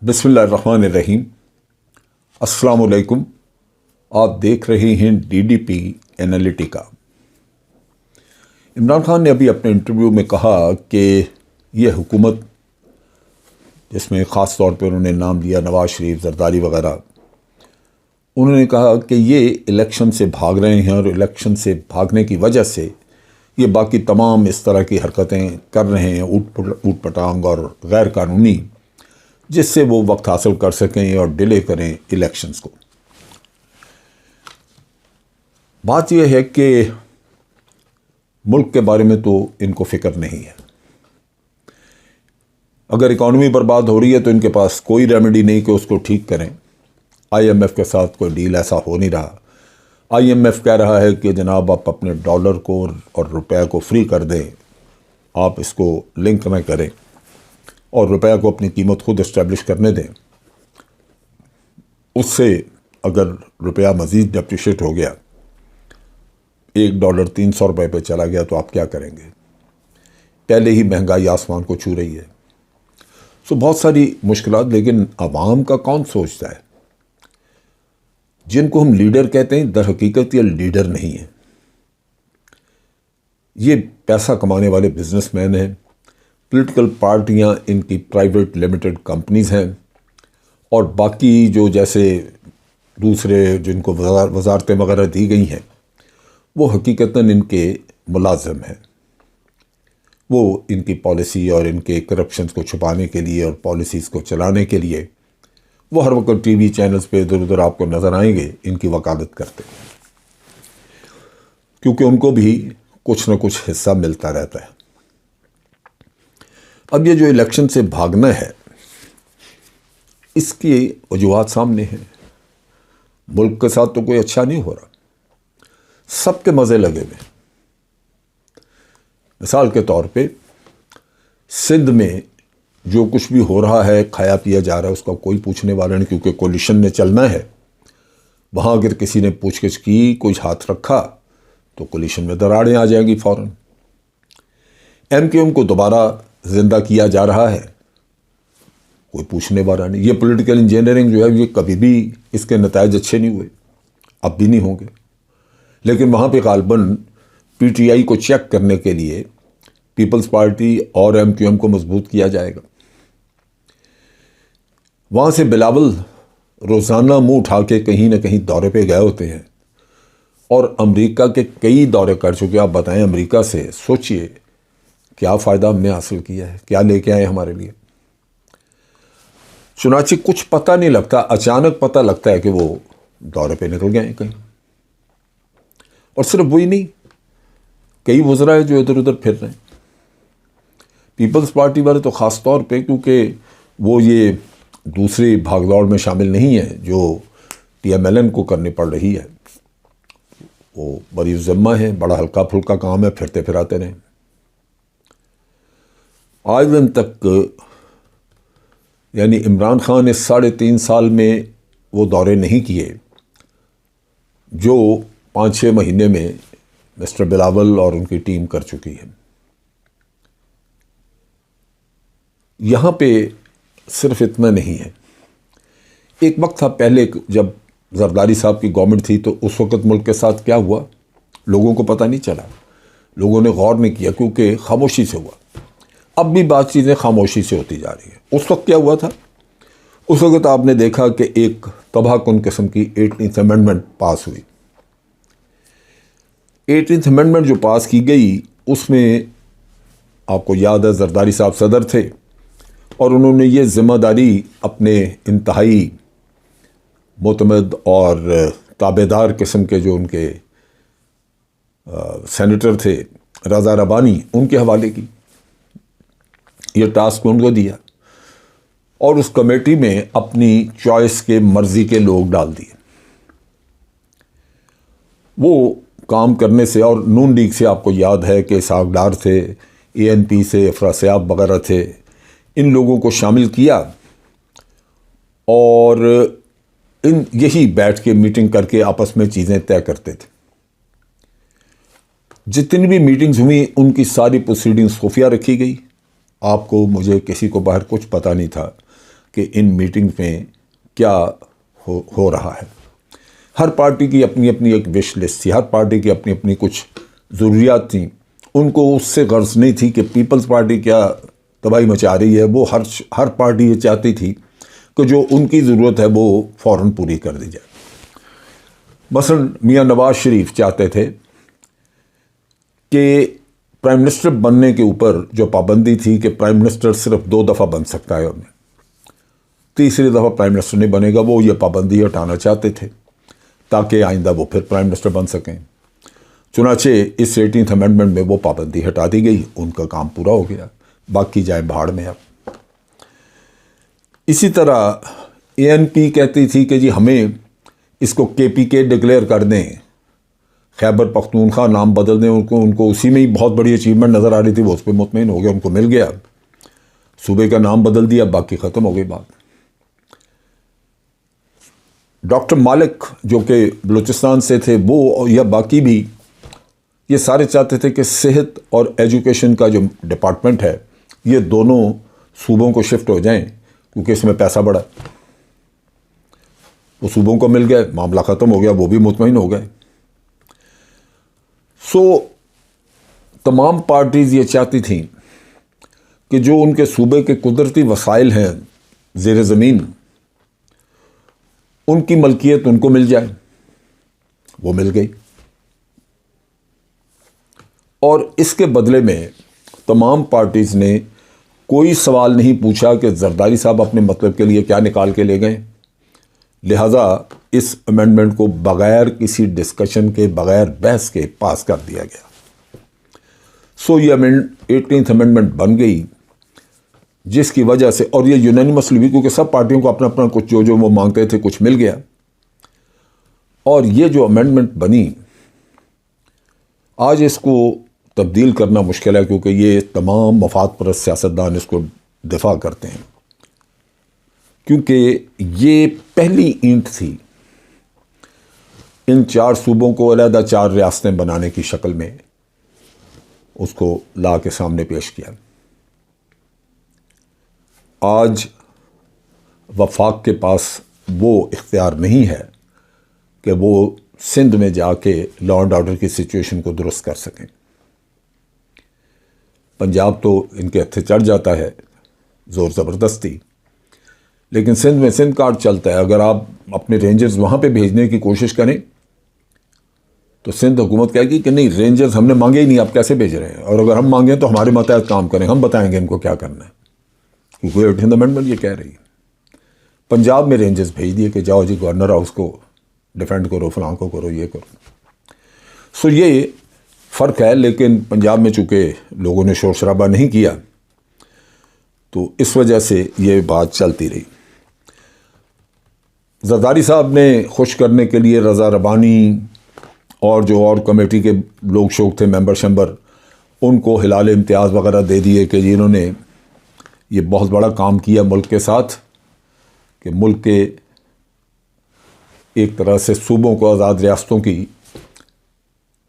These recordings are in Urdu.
بسم اللہ الرحمن الرحیم۔ السلام علیکم۔ آپ دیکھ رہے ہیں D D P Analytica. Imran Khan نے ابھی اپنے انٹرویو میں کہا کہ یہ حکومت، جس میں خاص طور پہ انہوں نے نام لیا نواز شریف، زرداری وغیرہ، انہوں نے کہا کہ یہ الیکشن سے بھاگ رہے ہیں اور الیکشن سے بھاگنے کی وجہ سے یہ باقی تمام اس طرح کی حرکتیں کر رہے ہیں، اوٹ پٹانگ اور غیر قانونی، جس سے وہ وقت حاصل کر سکیں اور ڈیلے کریں الیکشنز کو۔ بات یہ ہے کہ ملک کے بارے میں تو ان کو فکر نہیں ہے۔ اگر اکانومی برباد ہو رہی ہے تو ان کے پاس کوئی ریمیڈی نہیں کہ اس کو ٹھیک کریں۔ آئی ایم ایف کے ساتھ کوئی ڈیل ایسا ہو نہیں رہا۔ آئی ایم ایف کہہ رہا ہے کہ جناب آپ اپنے ڈالر کو اور روپے کو فری کر دیں، آپ اس کو لنک نہ کریں اور روپے کو اپنی قیمت خود اسٹیبلش کرنے دیں۔ اس سے اگر روپیہ مزید ڈیپریشیٹ ہو گیا، $1 300 پہ چلا گیا، تو آپ کیا کریں گے؟ پہلے ہی مہنگائی آسمان کو چھو رہی ہے۔ بہت ساری مشکلات، لیکن عوام کا کون سوچتا ہے؟ جن کو ہم لیڈر کہتے ہیں، در حقیقت یہ لیڈر نہیں ہیں، یہ پیسہ کمانے والے بزنس مین ہیں۔ پولیٹیکل پارٹیاں ان کی پرائیویٹ لمیٹڈ کمپنیز ہیں، اور باقی جو جیسے دوسرے جن کو وزارتیں وغیرہ دی گئی ہیں، وہ حقیقتاً ان کے ملازم ہیں۔ وہ ان کی پالیسی اور ان کے کرپشنز کو چھپانے کے لیے اور پالیسیز کو چلانے کے لیے وہ ہر وقت ٹی وی چینلز پہ ادھر ادھر آپ کو نظر آئیں گے، ان کی وکالت کرتے ہیں، کیونکہ ان کو بھی کچھ نہ کچھ حصہ ملتا رہتا ہے۔ اب یہ جو الیکشن سے بھاگنا ہے، اس کی وجوہات سامنے ہیں۔ ملک کے ساتھ تو کوئی اچھا نہیں ہو رہا، سب کے مزے لگے ہوئے۔ مثال کے طور پہ سندھ میں جو کچھ بھی ہو رہا ہے، کھایا پیا جا رہا ہے، اس کا کوئی پوچھنے والا نہیں، کیونکہ کولیشن نے چلنا ہے۔ وہاں اگر کسی نے پوچھ گچھ کی، کچھ ہاتھ رکھا، تو کولیشن میں دراڑیں آ جائیں گی فوراً۔ ایم کیو ایم کو دوبارہ زندہ کیا جا رہا ہے، کوئی پوچھنے والا نہیں۔ یہ پولیٹیکل انجینئرنگ جو ہے، یہ کبھی بھی اس کے نتائج اچھے نہیں ہوئے، اب بھی نہیں ہوں گے، لیکن وہاں پہ غالباً پی ٹی آئی کو چیک کرنے کے لیے پیپلز پارٹی اور ایم کیو ایم کو مضبوط کیا جائے گا۔ وہاں سے بلاول روزانہ منہ اٹھا کے کہیں نہ کہیں دورے پہ گئے ہوتے ہیں، اور امریکہ کے کئی دورے کر چکے۔ آپ بتائیں، امریکہ سے سوچئے کیا فائدہ ہم نے حاصل کیا ہے، کیا لے کے آئے ہمارے لیے۔ چنانچہ کچھ پتہ نہیں لگتا، اچانک پتہ لگتا ہے کہ وہ دورے پہ نکل گئے ہیں کہیں۔ اور صرف وہی نہیں، کئی وزراء جو ادھر ادھر پھر رہے ہیں۔ پیپلز پارٹی والے تو خاص طور پہ، کیونکہ وہ یہ دوسری بھاگ دوڑ میں شامل نہیں ہے جو ٹی ایم ایل این کو کرنی پڑ رہی ہے۔ وہ بڑی ذمہ ہے، بڑا ہلکا پھلکا کام ہے، پھرتے پھراتے رہیں۔ آج دن تک یعنی عمران خان نے 3.5 سال میں وہ دورے نہیں کیے جو 5-6 مہینے میں مسٹر بلاول اور ان کی ٹیم کر چکی ہے۔ یہاں پہ صرف اتنا نہیں ہے۔ ایک وقت تھا پہلے، جب زرداری صاحب کی گورنمنٹ تھی، تو اس وقت ملک کے ساتھ کیا ہوا لوگوں کو پتہ نہیں چلا، لوگوں نے غور نہیں کیا، کیونکہ خاموشی سے ہوا۔ اب بھی بات چیزیں خاموشی سے ہوتی جا رہی ہیں۔ اس وقت کیا ہوا تھا؟ اس وقت آپ نے دیکھا کہ ایک تباہ کن قسم کی 18th امینڈمنٹ پاس ہوئی۔ 18th امینڈمنٹ جو پاس کی گئی، اس میں آپ کو یاد ہے زرداری صاحب صدر تھے، اور انہوں نے یہ ذمہ داری اپنے انتہائی معتمد اور تابع دار قسم کے جو ان کے سینیٹر تھے، رضا ربانی، ان کے حوالے کی۔ یہ ٹاسک ان کو دیا، اور اس کمیٹی میں اپنی چوائس کے، مرضی کے لوگ ڈال دیے۔ وہ کام کرنے سے، اور نون لیگ سے آپ کو یاد ہے کہ اسحاق ڈار تھے، اے این پی سے افراسیاب وغیرہ تھے، ان لوگوں کو شامل کیا، اور یہی بیٹھ کے میٹنگ کر کے آپس میں چیزیں طے کرتے تھے۔ جتنی بھی میٹنگز ہوئی، ان کی ساری پروسیڈنگز خفیہ رکھی گئی۔ آپ کو، مجھے، کسی کو باہر کچھ پتہ نہیں تھا۔ کہ ان میٹنگ میں کیا ہو رہا ہے۔ ہر پارٹی کی اپنی اپنی ایک وش لسٹ تھی، ہر پارٹی کی اپنی اپنی کچھ ضروریات تھیں۔ ان کو اس سے غرض نہیں تھی کہ پیپلز پارٹی کیا تباہی مچا رہی ہے، وہ ہر پارٹی یہ چاہتی تھی کہ جو ان کی ضرورت ہے وہ فوراً پوری کر دی جائے۔ مثلا میاں نواز شریف چاہتے تھے کہ پرائم منسٹر بننے کے اوپر جو پابندی تھی کہ پرائم منسٹر صرف 2 دفعہ بن سکتا ہے، تیسری دفعہ پرائم منسٹر نہیں بنے گا، وہ یہ پابندی ہٹانا چاہتے تھے تاکہ آئندہ وہ پھر پرائم منسٹر بن سکیں۔ چنانچہ اس 18th امینڈمنٹ میں وہ پابندی ہٹا دی گئی، ان کا کام پورا ہو گیا، باقی جائے بہاڑ میں۔ اب اسی طرح ANP کہتی تھی کہ جی ہمیں اس کو KPK ڈکلیئر کر دیں، خیبر پختونخوا نام بدل دیں، ان کو اسی میں ہی بہت بڑی اچیومنٹ نظر آ رہی تھی، وہ اس پہ مطمئن ہو گیا، ان کو مل گیا، صوبے کا نام بدل دیا، باقی ختم ہو گئی بات۔ ڈاکٹر مالک جو کہ بلوچستان سے تھے، وہ یا باقی بھی یہ سارے چاہتے تھے کہ صحت اور ایجوکیشن کا جو ڈپارٹمنٹ ہے یہ دونوں صوبوں کو شفٹ ہو جائیں، کیونکہ اس میں پیسہ بڑا، وہ صوبوں کو مل گئے، معاملہ ختم ہو گیا، وہ بھی مطمئن ہو گئے۔ تمام پارٹیز یہ چاہتی تھیں کہ جو ان کے صوبے کے قدرتی وسائل ہیں زیر زمین، ان کی ملکیت ان کو مل جائے، وہ مل گئی۔ اور اس کے بدلے میں تمام پارٹیز نے کوئی سوال نہیں پوچھا کہ زرداری صاحب اپنے مطلب کے لیے کیا نکال کے لے گئے، لہذا اس امینڈمنٹ کو بغیر کسی ڈسکشن کے، بغیر بحث کے پاس کر دیا گیا۔ یہ 18th امینڈمنٹ بن گئی، جس کی وجہ سے، اور یہ یونینیمسلی بھی، کیونکہ سب پارٹیوں کو اپنا اپنا کچھ جو وہ مانگتے تھے کچھ مل گیا، اور یہ جو امینڈمنٹ بنی آج اس کو تبدیل کرنا مشکل ہے، کیونکہ یہ تمام مفاد پرست سیاستدان اس کو دفاع کرتے ہیں، کیونکہ یہ پہلی اینٹ تھی ان 4 صوبوں کو علیحدہ 4 ریاستیں بنانے کی شکل میں اس کو لا کے سامنے پیش کیا۔ آج وفاق کے پاس وہ اختیار نہیں ہے کہ وہ سندھ میں جا کے لا اینڈ آرڈر کی سچویشن کو درست کر سکیں۔ پنجاب تو ان کے ہتھے چڑھ جاتا ہے زور زبردستی، لیکن سندھ میں سندھ کارڈ چلتا ہے۔ اگر آپ اپنے رینجرز وہاں پہ بھیجنے کی کوشش کریں تو سندھ حکومت کہے گی کہ نہیں، رینجرز ہم نے مانگے ہی نہیں، آپ کیسے بھیج رہے ہیں، اور اگر ہم مانگیں تو ہمارے ماتحت کام کریں، ہم بتائیں گے ان کو کیا کرنا ہے، کیونکہ 18th امینڈمنٹ یہ کہہ رہی ہے۔ پنجاب میں رینجرز بھیج دیے کہ جاؤ جی گورنر ہاؤس کو ڈیفینڈ کرو، فلاں کو کرو، یہ کرو۔ یہ فرق ہے، لیکن پنجاب میں چونکہ لوگوں نے شور شرابہ نہیں کیا تو اس وجہ سے یہ بات چلتی رہی۔ زرداری صاحب نے خوش کرنے کے لیے رضا ربانی اور جو اور کمیٹی کے لوگ شوق تھے، ممبر شمبر، ان کو ہلال امتیاز وغیرہ دے دیے کہ جنہوں نے یہ بہت بڑا کام کیا ملک کے ساتھ، کہ ملک کے ایک طرح سے صوبوں کو آزاد ریاستوں کی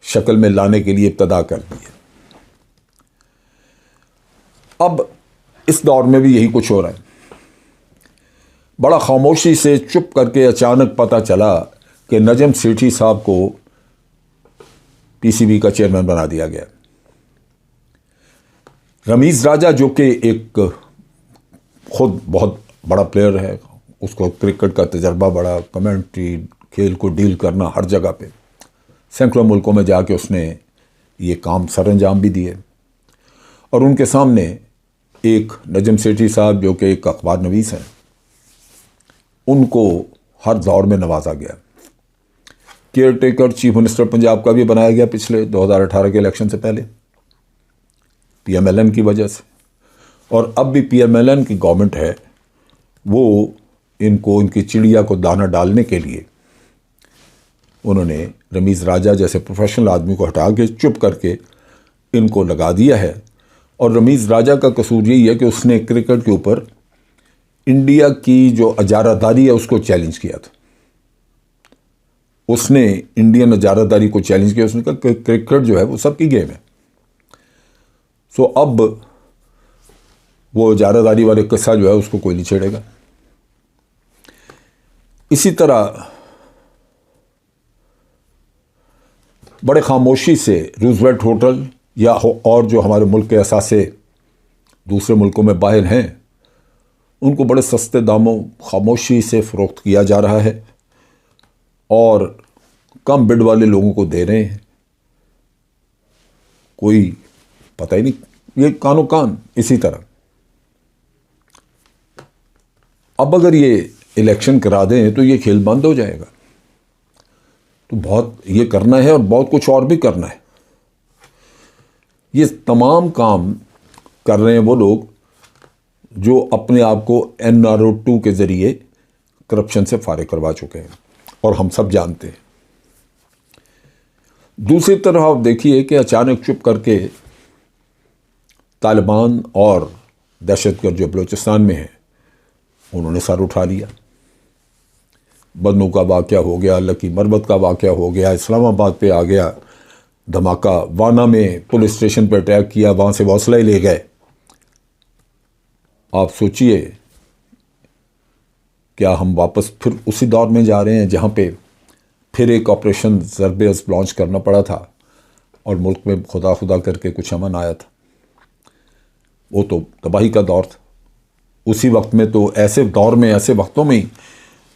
شکل میں لانے کے لیے ابتدا کر دی ہے۔ اب اس دور میں بھی یہی کچھ ہو رہا ہے۔ بڑا خاموشی سے چپ کر کے اچانک پتہ چلا کہ نجم سیٹھی صاحب کو PCB کا چیئرمین بنا دیا گیا۔ رمیز راجہ جو کہ ایک خود بہت بڑا پلیئر ہے، اس کو کرکٹ کا تجربہ بڑا، کمنٹری، کھیل کو ڈیل کرنا ہر جگہ پہ، سینکڑوں ملکوں میں جا کے اس نے یہ کام سر انجام بھی دیے، اور ان کے سامنے ایک نجم سیٹھی صاحب جو کہ ایک اخبار نویس ہیں، ان کو ہر دور میں نوازا گیا۔ Care taker chief minister Punjab کا بھی بنایا گیا پچھلے 2018 کے الیکشن سے پہلے PMLN کی وجہ سے، اور اب بھی PMLN کی گورنمنٹ ہے، وہ ان کی چڑیا کو دانہ ڈالنے کے لیے انہوں نے رمیز راجہ جیسے پروفیشنل آدمی کو ہٹا کے چپ کر کے ان کو لگا دیا ہے۔ اور رمیز راجہ کا قصور یہی ہے کہ اس نے کرکٹ کے اوپر انڈیا کی جو اجارہ داری ہے اس کو چیلنج کیا تھا، اس نے انڈین اجارہ داری کو چیلنج کیا، اس نے کہا کہ کرکٹ جو ہے وہ سب کی گیم ہے۔ اب وہ اجارہ داری والے قصہ جو ہے اس کو کوئی نہیں چھیڑے گا۔ اسی طرح بڑے خاموشی سے روزویلٹ ہوٹل یا اور جو ہمارے ملک کے اثاثے دوسرے ملکوں میں باہر ہیں ان کو بڑے سستے داموں خاموشی سے فروخت کیا جا رہا ہے اور کم بڈ والے لوگوں کو دے رہے ہیں. کوئی پتہ ہی نہیں، یہ کانو کان. اسی طرح اب اگر یہ الیکشن کرا دیں تو یہ کھیل بند ہو جائے گا. تو بہت یہ کرنا ہے اور بہت کچھ اور بھی کرنا ہے. یہ تمام کام کر رہے ہیں وہ لوگ جو اپنے آپ کو NRO2 کے ذریعے کرپشن سے فارغ کروا چکے ہیں اور ہم سب جانتے ہیں. دوسری طرف آپ دیکھیے کہ اچانک چپ کر کے طالبان اور دہشت گرد جو بلوچستان میں ہیں انہوں نے سر اٹھا لیا. بدنو کا واقعہ ہو گیا، لکی مربت کا واقعہ ہو گیا، اسلام آباد پہ آ گیا دھماکہ، وانا میں پولیس اسٹیشن پہ اٹیک کیا، وہاں سے حوصلہ ہی لے گئے. آپ سوچئے کیا ہم واپس پھر اسی دور میں جا رہے ہیں جہاں پہ پھر ایک آپریشن ضرب عضب لانچ کرنا پڑا تھا اور ملک میں خدا خدا کر کے کچھ امن آیا تھا؟ وہ تو تباہی کا دور تھا. اسی وقت میں تو ایسے دور میں، ایسے وقتوں میں ہی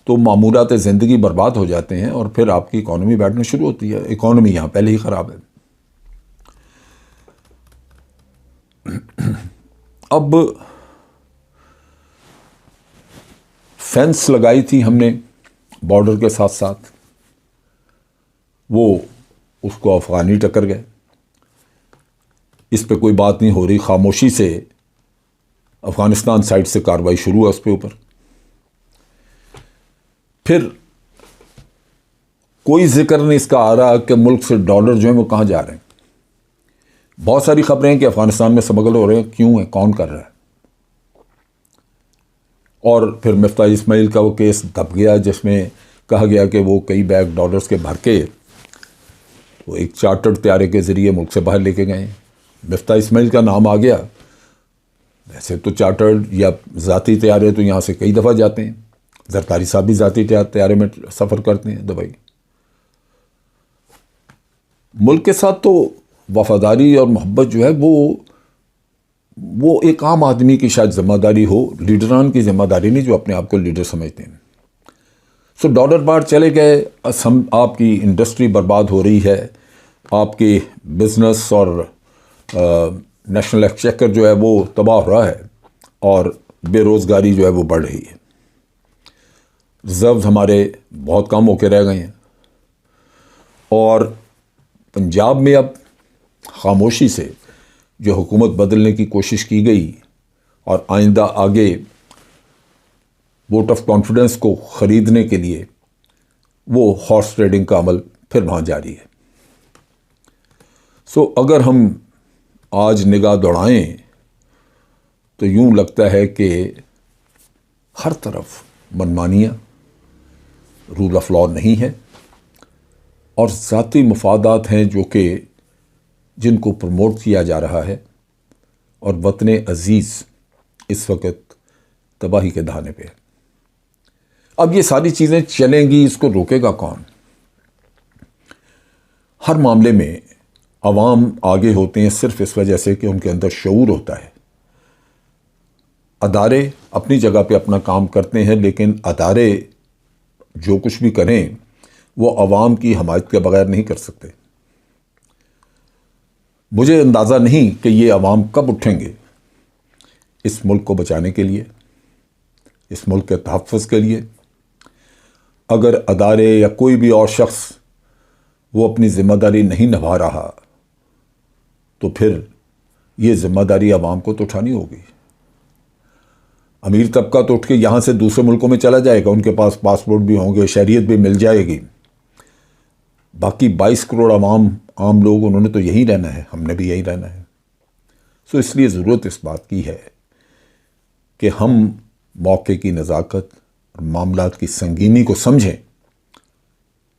تو معمولات زندگی برباد ہو جاتے ہیں اور پھر آپ کی اکانومی بیٹھنا شروع ہوتی ہے. اکانومی یہاں پہلے ہی خراب ہے. اب فینس لگائی تھی ہم نے بارڈر کے ساتھ ساتھ، وہ اس کو افغانی ٹکر گئے. اس پہ کوئی بات نہیں ہو رہی، خاموشی سے افغانستان سائڈ سے کارروائی شروع ہے اس پہ اوپر. پھر کوئی ذکر نہیں اس کا آ رہا کہ ملک سے ڈالر جو ہیں وہ کہاں جا رہے ہیں. بہت ساری خبریں ہیں کہ افغانستان میں سمگل ہو رہے ہیں. کیوں ہے؟ کون کر رہا ہے؟ اور پھر مفتاح اسماعیل کا وہ کیس دب گیا جس میں کہا گیا کہ وہ کئی بیگ ڈالرز کے بھر کے وہ ایک چارٹرڈ طیارے کے ذریعے ملک سے باہر لے کے گئے. مفتاح اسماعیل کا نام آ گیا. ویسے تو چارٹرڈ یا ذاتی طیارے تو یہاں سے کئی دفعہ جاتے ہیں. زرتاری صاحب بھی ذاتی طیارے میں سفر کرتے ہیں دبئی. ملک کے ساتھ تو وفاداری اور محبت جو ہے وہ ایک عام آدمی کی شاید ذمہ داری ہو، لیڈران کی ذمہ داری نہیں جو اپنے آپ کو لیڈر سمجھتے ہیں. سو ڈالر باہر چلے گئے، آپ کی انڈسٹری برباد ہو رہی ہے، آپ کی بزنس اور نیشنل ایکسچیکر جو ہے وہ تباہ ہو رہا ہے اور بے روزگاری جو ہے وہ بڑھ رہی ہے. ریزروز ہمارے بہت کم ہو کے رہ گئے ہیں اور پنجاب میں اب خاموشی سے جو حکومت بدلنے کی کوشش کی گئی اور آئندہ آگے ووٹ آف کانفیڈنس کو خریدنے کے لیے وہ ہارس ٹریڈنگ کا عمل پھر وہاں جاری ہے. سو اگر ہم آج نگاہ دوڑائیں تو یوں لگتا ہے کہ ہر طرف منمانیاں، رول آف لا نہیں ہے اور ذاتی مفادات ہیں جو کہ جن کو پروموٹ کیا جا رہا ہے اور وطن عزیز اس وقت تباہی کے دہانے پہ ہے. اب یہ ساری چیزیں چلیں گی، اس کو روکے گا کون؟ ہر معاملے میں عوام آگے ہوتے ہیں صرف اس وجہ سے کہ ان کے اندر شعور ہوتا ہے. ادارے اپنی جگہ پہ اپنا کام کرتے ہیں لیکن ادارے جو کچھ بھی کریں وہ عوام کی حمایت کے بغیر نہیں کر سکتے. مجھے اندازہ نہیں کہ یہ عوام کب اٹھیں گے اس ملک کو بچانے کے لیے، اس ملک کے تحفظ کے لیے. اگر ادارے یا کوئی بھی اور شخص وہ اپنی ذمہ داری نہیں نبھا رہا تو پھر یہ ذمہ داری عوام کو تو اٹھانی ہوگی. امیر طبقہ تو اٹھ کے یہاں سے دوسرے ملکوں میں چلا جائے گا، ان کے پاس پاسپورٹ بھی ہوں گے، شہریت بھی مل جائے گی. باقی 22 کروڑ عام لوگ انہوں نے تو یہی رہنا ہے، ہم نے بھی یہی رہنا ہے. سو اس لیے ضرورت اس بات کی ہے کہ ہم موقع کی نزاکت اور معاملات کی سنگینی کو سمجھیں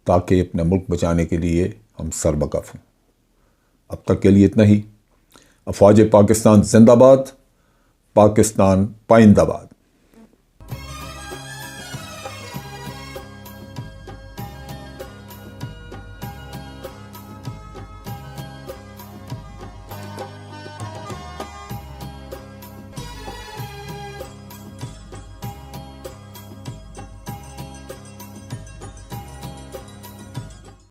تاکہ اپنا ملک بچانے کے لیے ہم سربکف ہوں. اب تک کے لیے اتنا ہی. افواج پاکستان زندہ باد، پاکستان پائندہ باد.